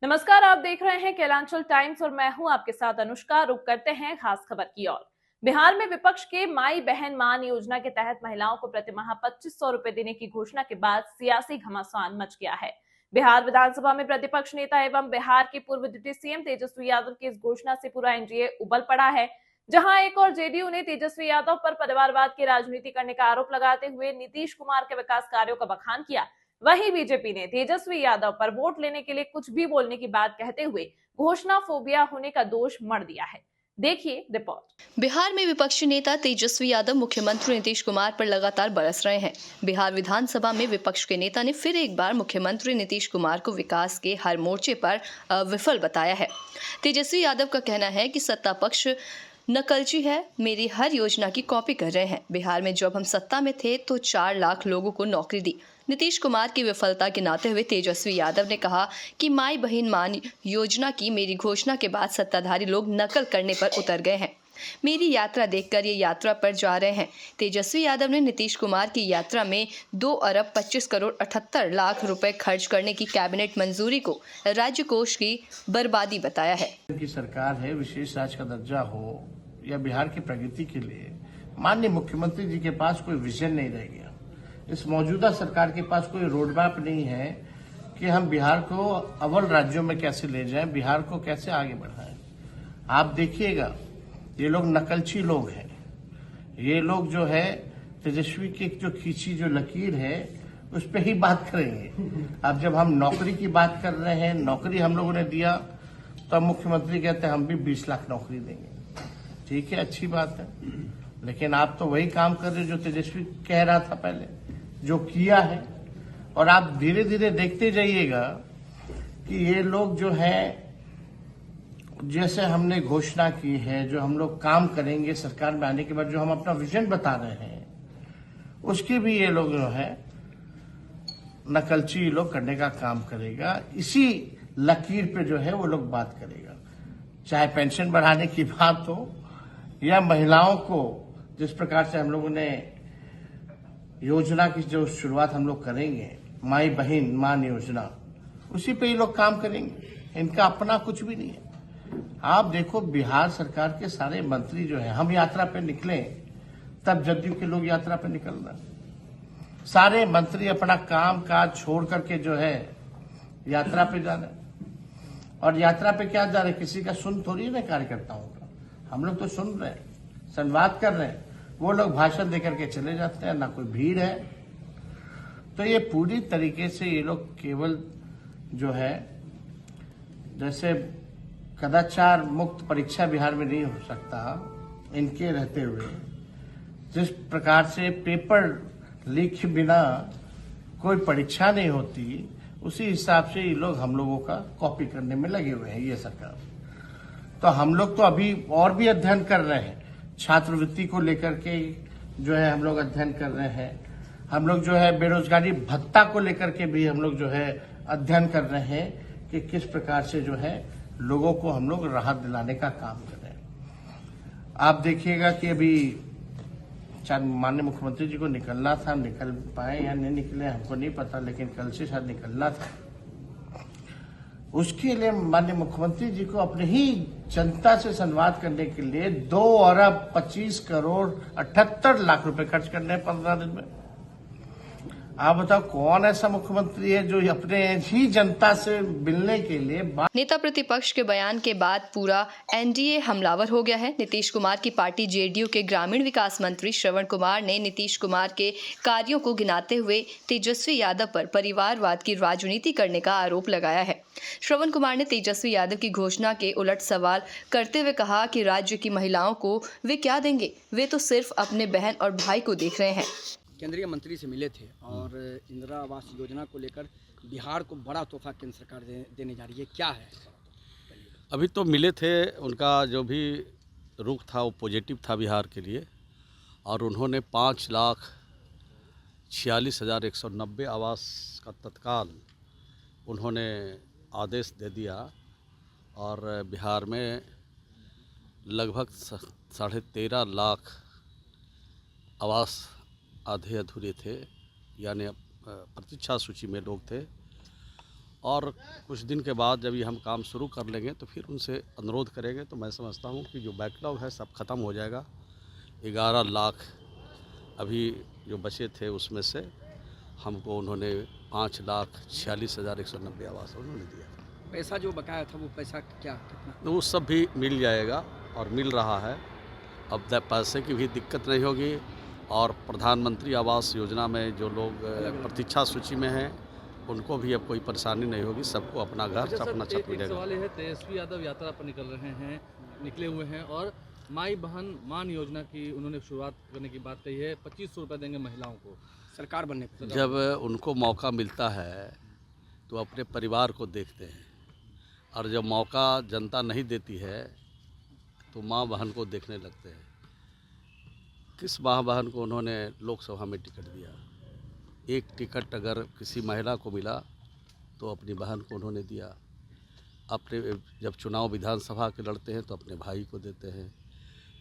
नमस्कार, आप देख रहे हैं कैलांचल टाइम्स और मैं हूं आपके साथ अनुष्का। रुक करते हैं खास खबर की ओर। बिहार में विपक्ष के माई बहन मान योजना के तहत महिलाओं को प्रतिमाह 2500 रुपए देने की घोषणा के बाद सियासी घमासान मच गया है। बिहार विधानसभा में प्रतिपक्ष नेता एवं बिहार के पूर्व डिप्टी सीएम तेजस्वी यादव की इस घोषणा से पूरा एनडीए उबल पड़ा है। जहां एक और जेडीयू ने तेजस्वी यादव पर परिवारवाद की राजनीति करने का आरोप लगाते हुए नीतीश कुमार के विकास कार्यों का बखान किया, वहीं बीजेपी ने तेजस्वी यादव पर वोट लेने के लिए कुछ भी बोलने की बात कहते हुए घोषणा फोबिया होने का दोष मढ़ दिया है। देखिए रिपोर्ट। बिहार में विपक्षी नेता तेजस्वी यादव मुख्यमंत्री नीतीश कुमार पर लगातार बरस रहे हैं। बिहार विधानसभा में विपक्ष के नेता ने फिर एक बार मुख्यमंत्री नीतीश कुमार को विकास के हर मोर्चे पर विफल बताया है। तेजस्वी यादव का कहना है कि सत्ता पक्ष नकलची है, मेरी हर योजना की कॉपी कर रहे हैं। बिहार में जब हम सत्ता में थे तो 4 लाख लोगों को नौकरी दी। नीतीश कुमार की विफलता गिनाते हुए तेजस्वी यादव ने कहा कि माई बहन मान योजना की मेरी घोषणा के बाद सत्ताधारी लोग नकल करने पर उतर गए हैं। मेरी यात्रा देखकर ये यात्रा पर जा रहे हैं। तेजस्वी यादव ने नीतीश कुमार की यात्रा में 2 अरब 25 करोड़ 78 लाख रुपए खर्च करने की कैबिनेट मंजूरी को राज्य कोष की बर्बादी बताया है। की सरकार है, विशेष राज्य का दर्जा हो या बिहार की प्रगति के लिए माननीय मुख्यमंत्री जी के पास कोई विजन नहीं रह गया। इस मौजूदा सरकार के पास कोई रोड मैप नहीं है कि हम बिहार को अव्वल राज्यों में कैसे ले जाएं, बिहार को कैसे आगे बढ़ाएं। आप देखिएगा, ये लोग नकलची लोग हैं। ये लोग जो है तेजस्वी की जो खींची जो लकीर है उस पर ही बात करेंगे। अब जब हम नौकरी की बात कर रहे हैं, नौकरी हम लोगों ने दिया तो मुख्यमंत्री कहते हैं हम भी 20 लाख नौकरी देंगे। ठीक है, अच्छी बात है, लेकिन आप तो वही काम कर रहे हो जो तेजस्वी कह रहा था पहले, जो किया है। और आप धीरे धीरे देखते जाइएगा कि ये लोग जो है, जैसे हमने घोषणा की है, जो हम लोग काम करेंगे सरकार में आने के बाद, जो हम अपना विजन बता रहे हैं, उसकी भी ये लोग जो है नकलची लोग करने का काम करेगा। इसी लकीर पे जो है वो लोग बात करेगा, चाहे पेंशन बढ़ाने की बात हो या महिलाओं को जिस प्रकार से हम लोगों ने योजना की जो शुरुआत हम लोग करेंगे, माई बहन मान योजना, उसी पे ये लोग काम करेंगे। इनका अपना कुछ भी नहीं है। आप देखो, बिहार सरकार के सारे मंत्री जो है, हम यात्रा पे निकले तब जदयू के लोग यात्रा पे निकल रहे हैं। सारे मंत्री अपना काम काज छोड़ करके जो है यात्रा पे जा रहे हैं। और यात्रा पे क्या जा रहे, किसी का सुन थोड़ी ना कार्यकर्ताओं का, हम लोग तो सुन रहे हैं, संवाद कर रहे हैं। वो लोग भाषण देकर के चले जाते हैं, ना कोई भीड़ है। तो ये पूरी तरीके से ये लोग केवल जो है, जैसे कदाचार मुक्त परीक्षा बिहार में नहीं हो सकता इनके रहते हुए, जिस प्रकार से पेपर लीक बिना कोई परीक्षा नहीं होती, उसी हिसाब से ये लोग हम लोगों का कॉपी करने में लगे हुए हैं ये सरकार। तो हम लोग तो अभी और भी अध्ययन कर रहे हैं, छात्रवृत्ति को लेकर के जो है हम लोग अध्ययन कर रहे हैं। हम लोग जो है बेरोजगारी भत्ता को लेकर के भी हम लोग जो है अध्ययन कर रहे हैं कि किस प्रकार से जो है लोगों को हम लोग राहत दिलाने का काम कर रहे हैं। आप देखिएगा कि अभी शायद माननीय मुख्यमंत्री जी को निकलना था, निकल पाए या नहीं निकले हमको नहीं पता, लेकिन कल से शायद निकलना था। उसके लिए माननीय मुख्यमंत्री जी को अपने ही जनता से संवाद करने के लिए 2 अरब 25 करोड़ 78 लाख रुपए खर्च करने हैं 15 दिन में। आप बताओ, कौन ऐसा मुख्यमंत्री है जो अपने ही जनता से मिलने के लिए नेता प्रतिपक्ष के बयान के बाद पूरा एनडीए हमलावर हो गया है। नीतीश कुमार की पार्टी जेडीयू के ग्रामीण विकास मंत्री श्रवण कुमार ने नीतीश कुमार के कार्यों को गिनाते हुए तेजस्वी यादव पर परिवारवाद की राजनीति करने का आरोप लगाया है। श्रवण कुमार ने तेजस्वी यादव की घोषणा के उलट सवाल करते हुए कहा कि राज्य की महिलाओं को वे क्या देंगे, वे तो सिर्फ अपने बहन और भाई को देख रहे हैं। केंद्रीय मंत्री से मिले थे और इंदिरा आवास योजना को लेकर बिहार को बड़ा तोहफा केंद्र सरकार देने जा रही है, क्या है? अभी तो मिले थे, उनका जो भी रुख था वो पॉजिटिव था बिहार के लिए, और उन्होंने 5,46,190 आवास का तत्काल उन्होंने आदेश दे दिया। और बिहार में लगभग 13.5 लाख आवास आधे अधूरे थे, यानी प्रतीक्षा सूची में लोग थे। और कुछ दिन के बाद जब ये हम काम शुरू कर लेंगे तो फिर उनसे अनुरोध करेंगे। तो मैं समझता हूँ कि जो बैकलॉग है सब ख़त्म हो जाएगा। 11 लाख अभी जो बचे थे उसमें से हमको उन्होंने 5,46,190 आवास उन्होंने दिया। पैसा जो बकाया था वो पैसा क्या कितना? तो वो सब भी मिल जाएगा और मिल रहा है। अब पैसे की भी दिक्कत नहीं होगी और प्रधानमंत्री आवास योजना में जो लोग प्रतीक्षा सूची में हैं उनको भी अब कोई परेशानी नहीं होगी। सबको अपना घर अपना छत एक मिलेगा। सवाल ये है, तेजस्वी यादव यात्रा पर निकले हुए हैं और माई बहन मान योजना की उन्होंने शुरुआत करने की बात कही है। 2500 रुपये देंगे महिलाओं को सरकार बनने पर। जब उनको मौका मिलता है तो अपने परिवार को देखते हैं और जब मौका जनता नहीं देती है तो माँ बहन को देखने लगते हैं। किस माँ बहन को उन्होंने लोकसभा में टिकट दिया? एक टिकट अगर किसी महिला को मिला तो अपनी बहन को उन्होंने दिया। अपने जब चुनाव विधानसभा के लड़ते हैं तो अपने भाई को देते हैं।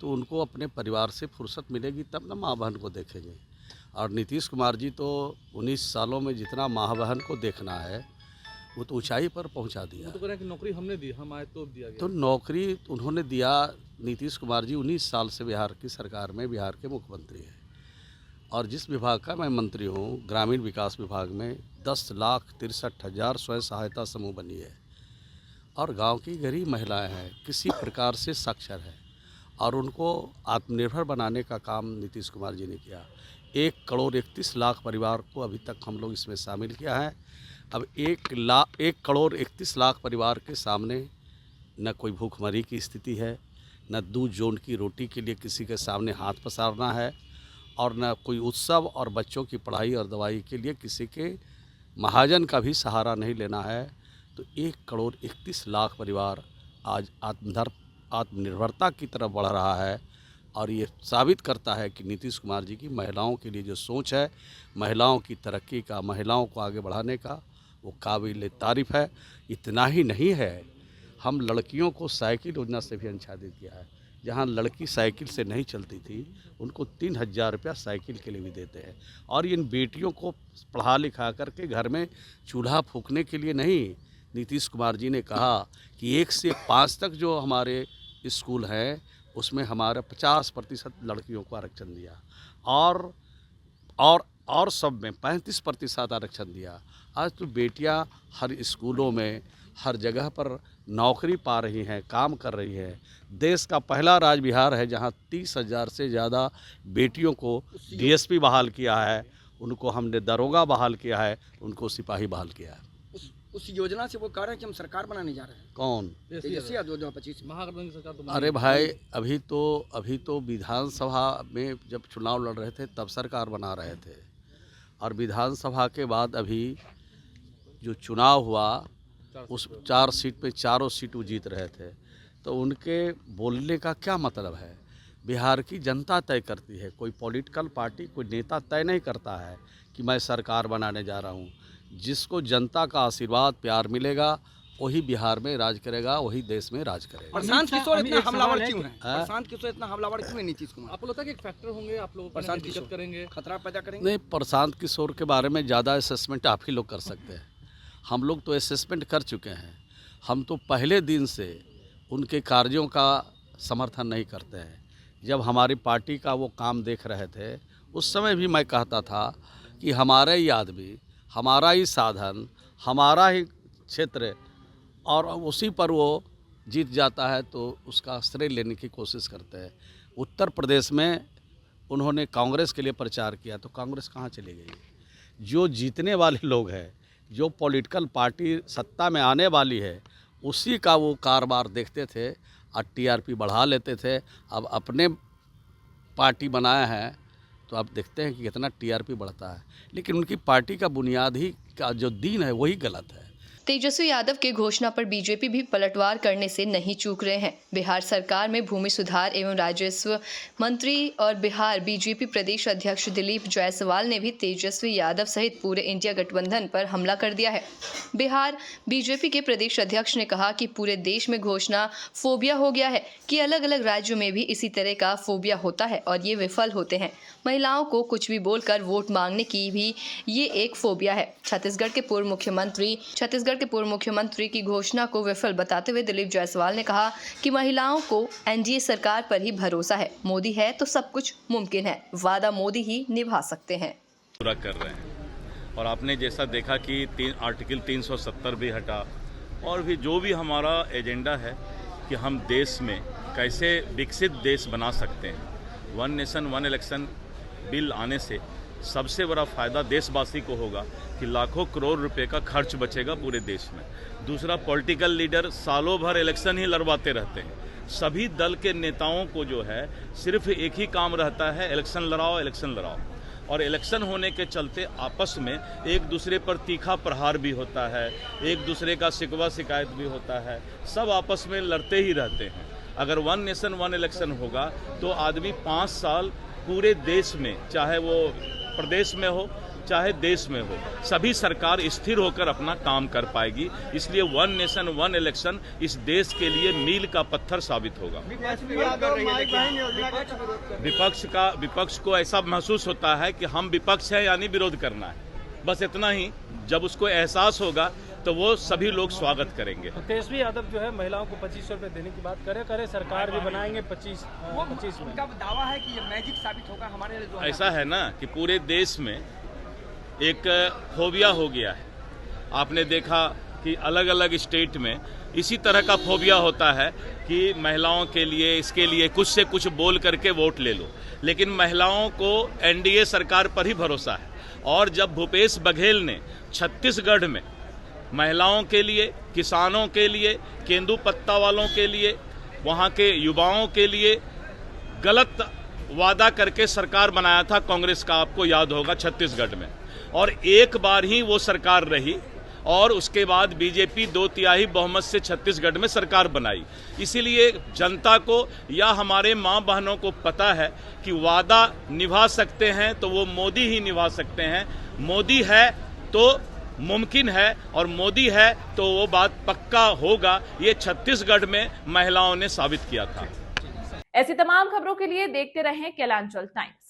तो उनको अपने परिवार से फुर्सत मिलेगी तब ना माँ बहन को देखेंगे। और नीतीश कुमार जी तो 19 सालों में जितना माँ बहन को देखना है वो तो ऊंचाई पर पहुंचा दिया। वो तो कह रहे हैं कि नौकरी हमने दी, हम आए तो दिया गया। तो नौकरी उन्होंने दिया। नीतीश कुमार जी 19 साल से बिहार की सरकार में बिहार के मुख्यमंत्री हैं और जिस विभाग का मैं मंत्री हूँ ग्रामीण विकास विभाग में 10,63,000 स्वयं सहायता समूह बनी है और गांव की गरीब महिलाएं हैं, किसी प्रकार से साक्षर है और उनको आत्मनिर्भर बनाने का काम नीतीश कुमार जी ने किया। 1,31,00,000 परिवार को अभी तक हम लोग इसमें शामिल किया है। अब 1,31,00,000 परिवार के सामने न कोई भूखमरी की स्थिति है, न दूध जोन की रोटी के लिए किसी के सामने हाथ पसारना है और न कोई उत्सव और बच्चों की पढ़ाई और दवाई के लिए किसी के महाजन का भी सहारा नहीं लेना है। तो 1,31,00,000 परिवार आज आत्मनिर्भरता की तरफ बढ़ रहा है और ये साबित करता है कि नीतीश कुमार जी की महिलाओं के लिए जो सोच है, महिलाओं की तरक्की का, महिलाओं को आगे बढ़ाने का, वो काबिल तारीफ़ है। इतना ही नहीं है, हम लड़कियों को साइकिल योजना से भी आच्छादित किया है। जहाँ लड़की साइकिल से नहीं चलती थी उनको 3,000 रुपया साइकिल के लिए भी देते हैं। और इन बेटियों को पढ़ा लिखा करके घर में चूल्हा फूंकने के लिए नहीं, नीतीश कुमार जी ने कहा कि 1 से 5 तक जो हमारे स्कूल हैं उसमें हमारा 50% लड़कियों को आरक्षण दिया और सब में 35% आरक्षण दिया। आज तो बेटियां हर स्कूलों में हर जगह पर नौकरी पा रही हैं, काम कर रही हैं। देश का पहला राज्य बिहार है जहां 30,000 से ज़्यादा बेटियों को डीएसपी बहाल किया है, उनको हमने दरोगा बहाल किया है, उनको सिपाही बहाल किया है। उस योजना से वो कह रहे हैं कि हम सरकार बनाने जा रहे हैं। कौन? तेजस्वी यादव 2025 महागठबंधन की सरकार तो अरे भाई, अभी तो विधानसभा में जब चुनाव लड़ रहे थे तब सरकार बना रहे थे और विधानसभा के बाद अभी जो चुनाव हुआ उस 4 सीट पे 4 सीट वो जीत रहे थे। तो उनके बोलने का क्या मतलब है? बिहार की जनता तय करती है, कोई पॉलिटिकल पार्टी, कोई नेता तय नहीं करता है कि मैं सरकार बनाने जा रहा हूँ। जिसको जनता का आशीर्वाद प्यार मिलेगा वही बिहार में राज करेगा, वही देश में राज करेगा। प्रशांत किशोर इतना हमलावर क्यों है? प्रशांत किशोर इतना हमलावर क्यों है नीतीश कुमार? आपको लगता है कि एक फैक्टर होंगे, आप लोग प्रशांत दिक्कत किशोर करेंगे, खतरा पैदा करेंगे? नहीं, प्रशांत किशोर के बारे में ज़्यादा असेसमेंट आप ही लोग कर सकते हैं। हम लोग तो असेसमेंट कर चुके हैं। हम तो पहले दिन से उनके कार्यों का समर्थन नहीं करते हैं। जब हमारी पार्टी का वो काम देख रहे थे उस समय भी मैं कहता था कि हमारा ही आदमी, हमारा ही साधन, हमारा ही क्षेत्र और उसी पर वो जीत जाता है तो उसका श्रेय लेने की कोशिश करते हैं। उत्तर प्रदेश में उन्होंने कांग्रेस के लिए प्रचार किया तो कांग्रेस कहाँ चली गई? जो जीतने वाले लोग हैं, जो पॉलिटिकल पार्टी सत्ता में आने वाली है, उसी का वो कारोबार देखते थे और टीआरपी बढ़ा लेते थे। अब अपने पार्टी बनाया है तो आप देखते हैं कि कितना टीआरपी बढ़ता है, लेकिन उनकी पार्टी का बुनियाद ही का जो दीन है वही गलत है। तेजस्वी यादव के घोषणा पर बीजेपी भी पलटवार करने से नहीं चूक रहे हैं। बिहार सरकार में भूमि सुधार एवं राजस्व मंत्री और बिहार बीजेपी प्रदेश अध्यक्ष दिलीप जायसवाल ने भी तेजस्वी यादव सहित पूरे इंडिया गठबंधन पर हमला कर दिया है। बिहार बीजेपी के प्रदेश अध्यक्ष ने कहा कि पूरे देश में घोषणा फोबिया हो गया है कि अलग अलग राज्यों में भी इसी तरह का फोबिया होता है और ये विफल होते हैं। महिलाओं को कुछ भी बोलकर वोट मांगने की भी ये एक फोबिया है। छत्तीसगढ़ के पूर्व मुख्यमंत्री छत्तीसगढ़ के पूर्व मुख्यमंत्री की घोषणा को विफल बताते हुए दिलीप जायसवाल ने कहा कि महिलाओं को एनडीए सरकार पर ही भरोसा है। मोदी है तो सब कुछ मुमकिन है, वादा मोदी ही निभा सकते हैं। पूरा कर रहे हैं और आपने जैसा देखा कि आर्टिकल 370 भी हटा और भी जो भी हमारा एजेंडा है कि हम देश में कैसे विकसित देश बना सकते हैं। One nation one election bill आने से सबसे बड़ा फ़ायदा देशवासी को होगा कि लाखों करोड़ रुपए का खर्च बचेगा पूरे देश में। दूसरा, पॉलिटिकल लीडर सालों भर इलेक्शन ही लड़वाते रहते हैं। सभी दल के नेताओं को जो है सिर्फ एक ही काम रहता है, इलेक्शन लड़ाओ, इलेक्शन लड़ाओ। और इलेक्शन होने के चलते आपस में एक दूसरे पर तीखा प्रहार भी होता है, एक दूसरे का शिकवा शिकायत भी होता है, सब आपस में लड़ते ही रहते हैं। अगर वन नेशन वन इलेक्शन होगा तो आदमी 5 साल पूरे देश में, चाहे वो प्रदेश में हो चाहे देश में हो, सभी सरकार स्थिर होकर अपना काम कर पाएगी। इसलिए वन नेशन वन इलेक्शन इस देश के लिए मील का पत्थर साबित होगा। विपक्ष को ऐसा महसूस होता है कि हम विपक्ष है यानी विरोध करना है, बस इतना ही। जब उसको एहसास होगा तो वो सभी लोग स्वागत करेंगे। तेजस्वी यादव जो है महिलाओं को 2500 रुपए देने की बात करे सरकार भी बनाएंगे 25 में। उनका दावा है कि ये मैजिक साबित होगा हमारे लिए। ऐसा है ना कि पूरे देश में एक फोबिया हो गया है। आपने देखा कि अलग अलग स्टेट में इसी तरह का फोबिया होता है कि महिलाओं के लिए, इसके लिए कुछ से कुछ बोल करके वोट ले लो। लेकिन महिलाओं को एनडीए सरकार पर ही भरोसा है। और जब भूपेश बघेल ने छत्तीसगढ़ में महिलाओं के लिए, किसानों के लिए, केंदुपत्ता वालों के लिए, वहाँ के युवाओं के लिए गलत वादा करके सरकार बनाया था कांग्रेस का, आपको याद होगा, छत्तीसगढ़ में। और एक बार ही वो सरकार रही और उसके बाद बीजेपी 2/3 बहुमत से छत्तीसगढ़ में सरकार बनाई। इसीलिए जनता को या हमारे माँ बहनों को पता है कि वादा निभा सकते हैं तो वो मोदी ही निभा सकते हैं। मोदी है तो मुमकिन है और मोदी है तो वो बात पक्का होगा। ये छत्तीसगढ़ में महिलाओं ने साबित किया था। ऐसी तमाम खबरों के लिए देखते रहें कैलांचल टाइम्स।